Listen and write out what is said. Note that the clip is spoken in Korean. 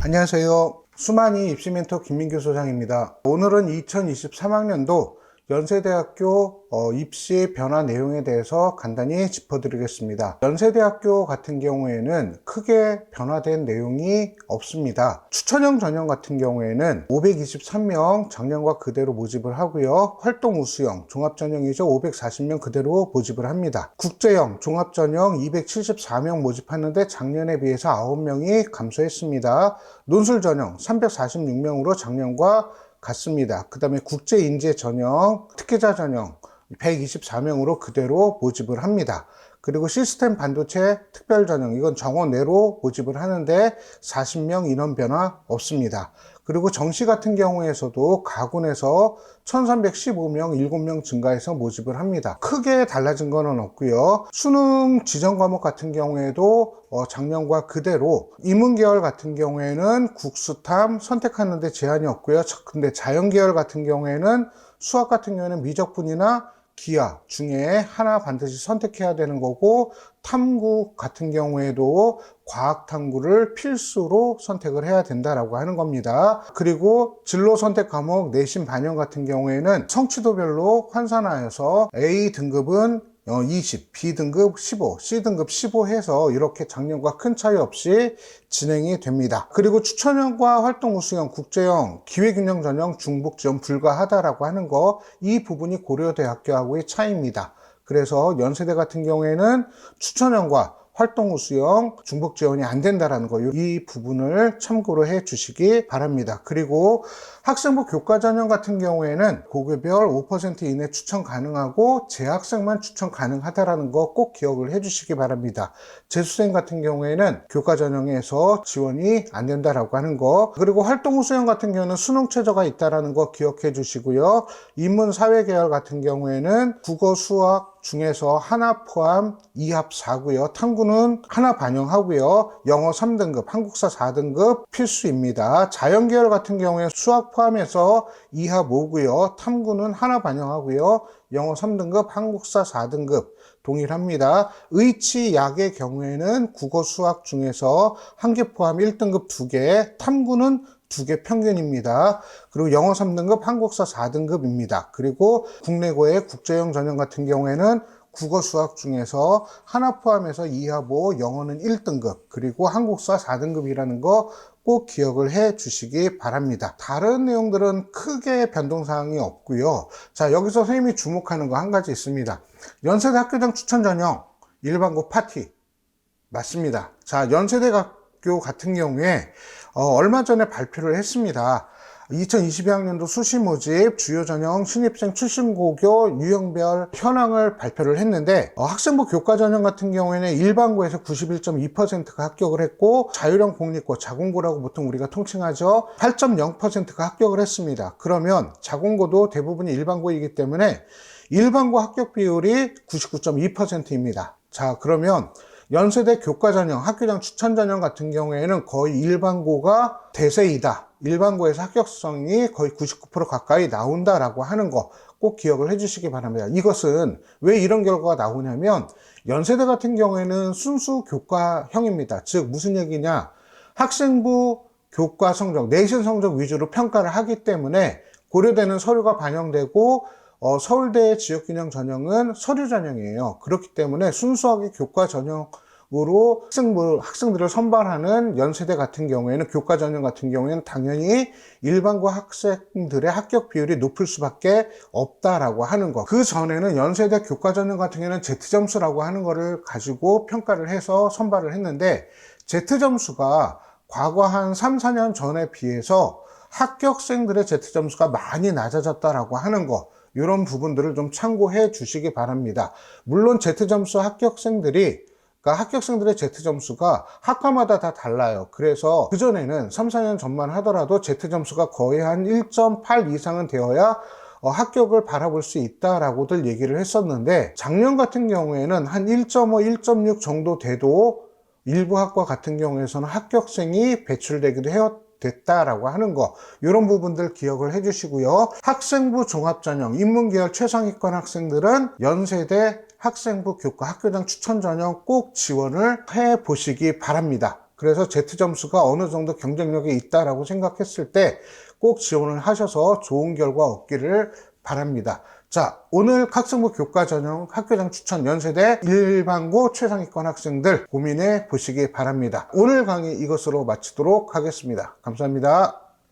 안녕하세요. 수만이 입시멘토 김민규 소장입니다. 오늘은 2023학년도 연세대학교 입시 변화 내용에 대해서 간단히 짚어드리겠습니다. 연세대학교 같은 경우에는 크게 변화된 내용이 없습니다. 추천형 전형 같은 경우에는 523명 작년과 그대로 모집을 하고요. 활동 우수형 종합전형이죠. 540명 그대로 모집을 합니다. 국제형 종합전형 274명 모집하는데 작년에 비해서 9명이 감소했습니다. 논술전형 346명으로 작년과 같습니다. 그 다음에 국제인재 전형, 특기자 전형 124명으로 그대로 모집을 합니다. 그리고 시스템 반도체 특별 전형, 이건 정원 내로 모집을 하는데 40명 인원 변화 없습니다. 그리고 정시 같은 경우에서도 가군에서 1315명, 7명 증가해서 모집을 합니다. 크게 달라진 거는 없고요. 수능 지정 과목 같은 경우에도 작년과 그대로, 인문계열 같은 경우에는 국수탐 선택하는데 제한이 없고요. 근데 자연계열 같은 경우에는 수학 같은 경우에는 미적분이나 기하 중에 하나 반드시 선택해야 되는 거고, 탐구 같은 경우에도 과학 탐구를 필수로 선택을 해야 된다라고 하는 겁니다. 그리고 진로 선택 과목 내신 반영 같은 경우에는 성취도별로 환산하여서 A 등급은 20, B등급 15, C등급 15 해서 이렇게 작년과 큰 차이 없이 진행이 됩니다. 그리고 추천형과 활동 우수형, 국제형, 기회균형 전형, 중복 지원 불가하다라고 하는 거, 이 부분이 고려대학교하고의 차이입니다. 그래서 연세대 같은 경우에는 추천형과 활동 우수형, 중복 지원이 안 된다라는 거, 이 부분을 참고로 해 주시기 바랍니다. 그리고 학생부 교과 전형 같은 경우에는 고교별 5% 이내 추천 가능하고 재학생만 추천 가능하다라는 거 꼭 기억을 해 주시기 바랍니다. 재수생 같은 경우에는 교과 전형에서 지원이 안 된다라고 하는 거, 그리고 활동 우수형 같은 경우는 수능 최저가 있다라는 거 기억해 주시고요. 인문 사회 계열 같은 경우에는 국어 수학 중에서 하나 포함 2합 4고요. 탐구는 하나 반영하고요. 영어 3등급, 한국사 4등급 필수입니다. 자연계열 같은 경우에 수학 포함해서 2합 5고요. 탐구는 하나 반영하고요. 영어 3등급, 한국사 4등급 동일합니다. 의치, 약의 경우에는 국어 수학 중에서 한 개 포함 1등급 2개, 탐구는 2개 평균입니다. 그리고 영어 3등급, 한국사 4등급입니다. 그리고 국내고의 국제형 전형 같은 경우에는 국어 수학 중에서 하나 포함해서 2합 5, 영어는 1등급, 그리고 한국사 4등급이라는 거 꼭 기억을 해 주시기 바랍니다. 다른 내용들은 크게 변동사항이 없고요. 자, 여기서 선생님이 주목하는 거 한 가지 있습니다. 연세대 학교장 추천 전형 일반고 파티 맞습니다. 자, 연세대학교 같은 경우에 얼마 전에 발표를 했습니다. 2022학년도 수시 모집 주요 전형 신입생 출신고교 유형별 현황을 발표를 했는데, 학생부 교과 전형 같은 경우에는 일반고에서 91.2%가 합격을 했고, 자율형 공립고 자공고라고 보통 우리가 통칭하죠. 8.0%가 합격을 했습니다. 그러면 자공고도 대부분이 일반고이기 때문에 일반고 합격 비율이 99.2%입니다. 자, 그러면 연세대 교과 전형, 학교장 추천 전형 같은 경우에는 거의 일반고가 대세이다. 일반고에서 합격성이 거의 99% 가까이 나온다라고 하는 거 꼭 기억을 해주시기 바랍니다. 이것은 왜 이런 결과가 나오냐면, 연세대 같은 경우에는 순수 교과형입니다. 즉 무슨 얘기냐, 학생부 교과 성적, 내신 성적 위주로 평가를 하기 때문에 고려대는 서류가 반영되고, 서울대 지역균형 전형은 서류 전형이에요. 그렇기 때문에 순수하게 교과 전형으로 학생들을 선발하는 연세대 같은 경우에는, 교과 전형 같은 경우에는 당연히 일반고 학생들의 합격 비율이 높을 수밖에 없다라고 하는 거. 그 전에는 연세대 교과 전형 같은 경우에는 Z점수라고 하는 거를 가지고 평가를 해서 선발을 했는데, Z점수가 과거 한 3, 4년 전에 비해서 합격생들의 Z점수가 많이 낮아졌다라고 하는 거, 이런 부분들을 좀 참고해 주시기 바랍니다. 물론 Z점수 합격생들의 Z점수가 학과마다 다 달라요. 그래서 그전에는 3, 4년 전만 하더라도 Z점수가 거의 한 1.8 이상은 되어야 합격을 바라볼 수 있다라고들 얘기를 했었는데, 작년 같은 경우에는 한 1.5, 1.6 정도 돼도 일부 학과 같은 경우에서는 합격생이 배출되기도 됐다라고 하는 거, 이런 부분들 기억을 해주시고요. 학생부 종합전형, 인문계열 최상위권 학생들은 연세대 학생부 교과 학교장 추천 전형 꼭 지원을 해 보시기 바랍니다. 그래서 Z 점수가 어느 정도 경쟁력이 있다라고 생각했을 때 꼭 지원을 하셔서 좋은 결과 얻기를 바랍니다. 자, 오늘 학생부 교과 전형 학교장 추천 연세대 일반고 최상위권 학생들 고민해 보시기 바랍니다. 오늘 강의 이것으로 마치도록 하겠습니다. 감사합니다.